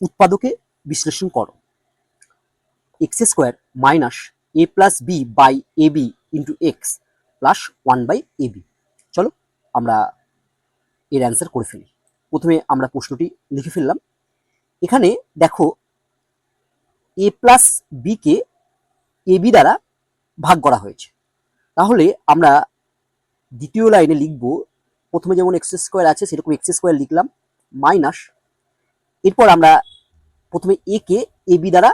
উৎপাদকে বিশ্লেষণ করো। X square minus A plus B by A B into X plus 1/ab। চলো আমরা এর অ্যান্সার করে ফেলি। প্রথমে আমরা প্রশ্নটি লিখে ফেললাম। এখানে দেখো এ প্লাস বিকে এ বি দ্বারা ভাগ করা হয়েছে, তাহলে আমরা দ্বিতীয় লাইনে লিখব, প্রথমে যেমন এক্স স্কোয়ার আছে সেরকম এক্স স্কোয়ার লিখলাম মাইনাস, এরপর আমরা প্রথমে এ কে এ বি দ্বারা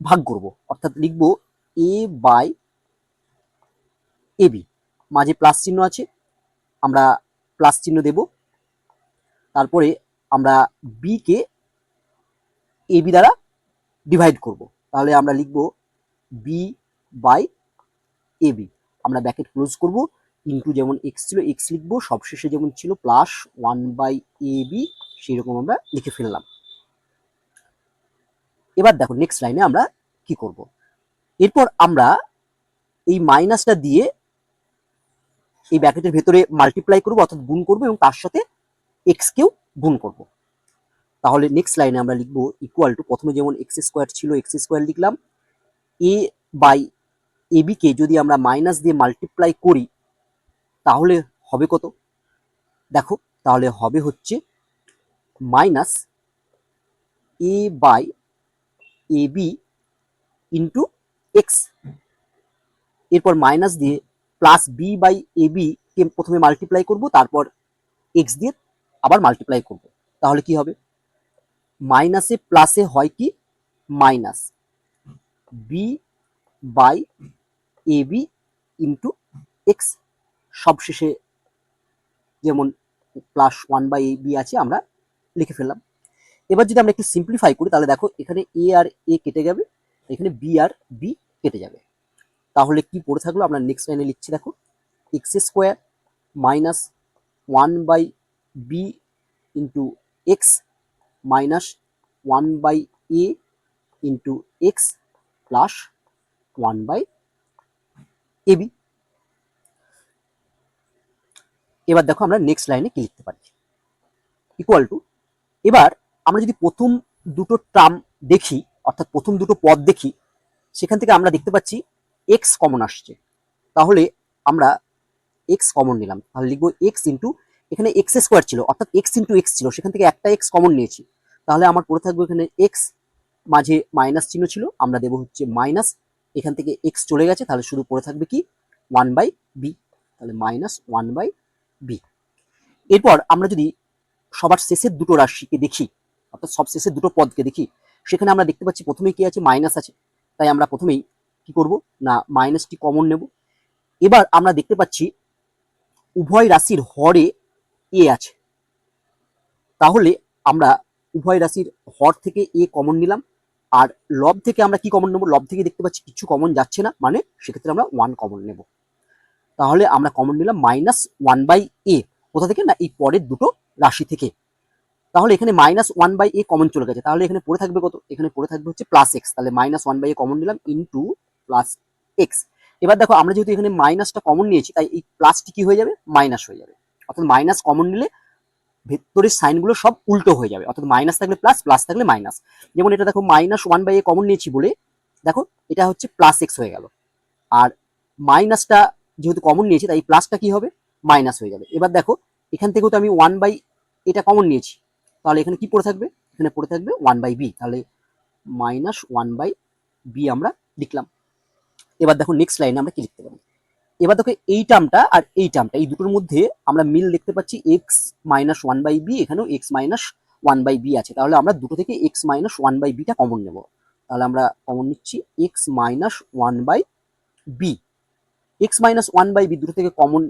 ভাগ করব, অর্থাৎ লিখব এ বাই এ বি, মাঝে প্লাস চিহ্ন আছে আমরা প্লাস চিহ্ন দেব, তারপরে আমরা বি কে এ বি দ্বারা ডিভাইড করব, তাহলে আমরা লিখব বি বাই এ বি, আমরা ব্র্যাকেট ক্লোজ করব, ইন্টু যেমন এক্স ছিল এক্স লিখবো, সবশেষে যেমন ছিল প্লাস 1/ab সেরকম আমরা লিখে ফেললাম। এবার দেখো নেক্সট লাইনে আমরা কি করব, এরপর আমরা এই মাইনাসটা দিয়ে এই ব্র্যাকেটের ভেতরে মাল্টিপ্লাই করব অর্থাৎ গুণ করব এবং তার সাথে এক্স কেও গুণ করব। তাহলে নেক্সট লাইনে আমরা লিখব ইকুয়াল টু, প্রথমে যেমন এক্স স্কোয়ার ছিল এক্স স্কোয়ার লিখলাম, এ বাই এ বি কে যদি আমরা মাইনাস দিয়ে মাল্টিপ্লাই করি তাহলে হবে কত, দেখো তাহলে হবে হচ্ছে minus A by A B into X, এরপর মাইনাস দিয়ে plus B by A B কে প্রথমে মাল্টিপ্লাই করব, তারপর এক্স দিয়ে আবার মাল্টিপ্লাই করব, তাহলে কি হবে, মাইনাসে প্লাসে হয় কি minus B by A B into X, সবশেষে যেমন প্লাস 1/ab আছে আমরা লিখে ফেললাম। এবার যদি আমরা একটু সিম্পলিফাই করি তাহলে দেখো এখানে এ আর এ কেটে যাবে, এখানে বি আর বি কেটে যাবে, তাহলে কি পড়ে থাকলো, আমরা নেক্সট লাইনে লিখছি দেখো x square minus 1/b into x minus 1/a into X plus 1/ab। এবার দেখো আমরা নেক্সট লাইনে কি লিখতে পারি, ইকুয়াল টু, এবার আমরা যদি প্রথম দুটো টার্ম দেখি অর্থাৎ প্রথম দুটো পদ দেখি, সেখান থেকে আমরা দেখতে পাচ্ছি এক্স কমন আসছে, তাহলে আমরা এক্স কমন নিলাম, তাহলে লিখবো এক্স ইন্টু, এখানে এক্স স্কোয়ার ছিল অর্থাৎ এক্স ইন্টু এক্স ছিল, সেখান থেকে একটা এক্স কমন নিয়েছি, তাহলে আমার পড়ে থাকবে এখানে এক্স, মাঝে মাইনাস চিহ্ন ছিল আমরা দেবো হচ্ছে মাইনাস, এখান থেকে এক্স চলে গেছে তাহলে শুধু পড়ে থাকবে কি 1/b, তাহলে মাইনাস 1/b। এরপর আমরা যদি সবার শেষের দুটো রাশিকে দেখি অর্থাৎ সব শেষের দুটো পদকে দেখি, সেখানে আমরা দেখতে পাচ্ছি প্রথমেই কি আছে মাইনাস আছে, তাই আমরা প্রথমেই কি করব না মাইনাসটি কমন নেব। এবার আমরা দেখতে পাচ্ছি উভয় রাশির হরে এ আছে, তাহলে আমরা উভয় রাশির হর থেকে এ কমন নিলাম, আর লব থেকে আমরা কি কমন নেব, লব থেকে দেখতে পাচ্ছি কিছু কমন যাচ্ছে না, মানে সেক্ষেত্রে আমরা 1 কমন নেব, তাহলে আমরা কমন নিলাম মাইনাস 1/a, কোথা থেকে না এই পরের দুটো রাশি থেকে, তাহলে এখানে মাইনাস 1/a কমন চলে গেছে, তাহলে এখানে পড়ে থাকবে কত, এখানে পড়ে থাকবে হচ্ছে প্লাস এক্স, তাহলে মাইনাস 1/a কমন নিলাম ইন্টু প্লাস এক্স। এবার দেখো আমরা যেহেতু এখানে মাইনাসটা কমন নিয়েছি তাই এই প্লাসটি কি হয়ে যাবে মাইনাস হয়ে যাবে, অর্থাৎ মাইনাস কমন নিলে ভেতরের সাইনগুলো সব উল্টো হয়ে যাবে, অর্থাৎ মাইনাস থাকলে প্লাস, প্লাস থাকলে মাইনাস, যেমন এটা দেখো মাইনাস 1/a কমন নিয়েছি বলে দেখো এটা হচ্ছে প্লাস এক্স হয়ে গেল, আর মাইনাসটা যেহেতু কমন নিয়েছি তাই প্লাসটা কি হবে মাইনাস হয়ে যাবে। এবার দেখো এখান থেকেও তো আমি 1/, এটা কমন নিয়েছি, তাহলে এখানে কি পড়ে থাকবে, এখানে পড়ে থাকবে 1/b, তাহলে মাইনাস 1/b আমরা লিখলাম। এবার দেখো নেক্সট লাইনে আমরা কি লিখতে পারি, এবার দেখো এই টার্মটা আর এই টার্মটা এই দুটোর মধ্যে আমরা মিল দেখতে পাচ্ছি এক্স মাইনাস 1/b, এখানেও এক্স মাইনাস 1/b আছে, তাহলে আমরা দুটো থেকে এক্স মাইনাস 1/bটা কমন নেব, তাহলে আমরা কমন নিচ্ছি x minus 1/b, x minus 1/b দুটো থেকে কমন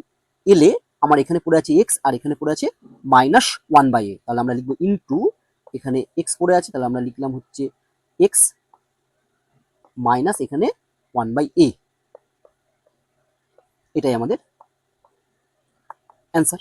এলে আমার এখানে পড়ে আছে এক্স আর এখানে পড়ে আছে মাইনাস 1/a, তাহলে আমরা লিখবো ইন্টু, এখানে এক্স পড়ে আছে তাহলে আমরা লিখলাম হচ্ছে এক্স মাইনাস এখানে 1/a, এটাই আমাদের অ্যান্সার।